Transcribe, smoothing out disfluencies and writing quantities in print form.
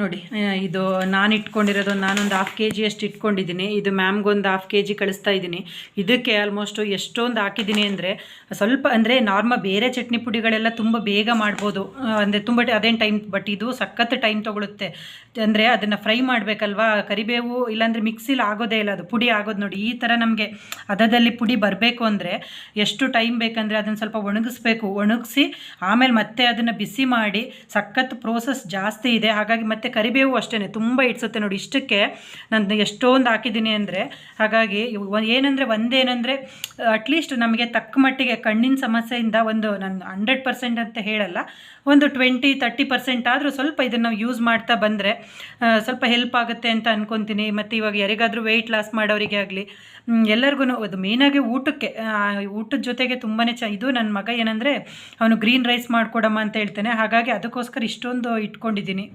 ನೋಡಿ ಇದು ನಾನು ಇಟ್ಕೊಂಡಿರೋದು ನಾನೊಂದು 1/2 kg ಅಷ್ಟು ಇಟ್ಕೊಂಡಿದ್ದೀನಿ. ಇದು ಮ್ಯಾಮ್ಗೊಂದು 1/2 kg ಕಳಿಸ್ತಾ ಇದ್ದೀನಿ. ಇದಕ್ಕೆ ಆಲ್ಮೋಸ್ಟು ಎಷ್ಟೊಂದು ಹಾಕಿದ್ದೀನಿ ಅಂದರೆ ಸ್ವಲ್ಪ ಅಂದರೆ ಬೇರೆ ಚಟ್ನಿ ಪುಡಿಗಳೆಲ್ಲ ತುಂಬ ಬೇಗ ಮಾಡ್ಬೋದು, ಅಂದರೆ ತುಂಬ ಅದೇನು ಟೈಮ್, ಬಟ್ ಇದು ಸಖತ್ ಟೈಮ್ ತೊಗೊಳುತ್ತೆ. ಅಂದರೆ ಅದನ್ನು ಫ್ರೈ ಮಾಡಬೇಕಲ್ವಾ, ಕರಿಬೇವು ಇಲ್ಲಾಂದರೆ ಮಿಕ್ಸಿಲಿ ಆಗೋದೇ ಇಲ್ಲ, ಅದು ಪುಡಿ ಆಗೋದು ನೋಡಿ ಈ ಥರ ನಮಗೆ ಅದದಲ್ಲಿ ಪುಡಿ ಬರಬೇಕು ಅಂದರೆ ಎಷ್ಟು ಟೈಮ್ ಬೇಕಂದರೆ ಅದನ್ನು ಸ್ವಲ್ಪ ಒಣಗಿಸಿ ಆಮೇಲೆ ಮತ್ತೆ ಅದನ್ನು ಬಿಸಿ ಮಾಡಿ ಸಖತ್ ಪ್ರೋಸೆಸ್ ಜಾಸ್ತಿ ಇದೆ. ಹಾಗಾಗಿ ಮತ್ತೆ ಕರಿಬೇವು ಅಷ್ಟೇ ತುಂಬ ಇಡ್ಸುತ್ತೆ ನೋಡಿ. ಇಷ್ಟಕ್ಕೆ ನಾನು ಎಷ್ಟೊಂದು ಹಾಕಿದ್ದೀನಿ ಅಂದರೆ, ಹಾಗಾಗಿ ಒಂದೇನೆಂದರೆ ಅಟ್ಲೀಸ್ಟ್ ನಮಗೆ ತಕ್ಕ ಮಟ್ಟಿಗೆ ಕಣ್ಣಿನ ಸಮಸ್ಯೆಯಿಂದ ನಾನು 100% ಅಂತ ಹೇಳಲ್ಲ, ಒಂದು 20-30% ಆದರೂ ಸ್ವಲ್ಪ ಇದನ್ನು ಯೂಸ್ ಮಾಡ್ತಾ ಬಂದರೆ ಸ್ವಲ್ಪ ಹೆಲ್ಪ್ ಆಗುತ್ತೆ ಅಂತ ಅಂದ್ಕೊತೀನಿ. ಮತ್ತು ಇವಾಗ ಯಾರಿಗಾದರೂ ವೆಯ್ಟ್ ಲಾಸ್ ಮಾಡೋರಿಗೆ ಆಗಲಿ ಎಲ್ಲರಿಗೂ ಅದು ಮೇಯ್ನಾಗಿ ಊಟದ ಜೊತೆಗೆ ತುಂಬಾ ಇದು ನನ್ನ ಮಗ ಏನಂದರೆ ಅವನು ಗ್ರೀನ್ ರೈಸ್ ಮಾಡಿಕೊಡಮ್ಮ ಅಂತ ಹೇಳ್ತಾನೆ, ಹಾಗಾಗಿ ಅದಕ್ಕೋಸ್ಕರ ಇಷ್ಟೊಂದು ಇಟ್ಕೊಂಡಿದ್ದೀನಿ.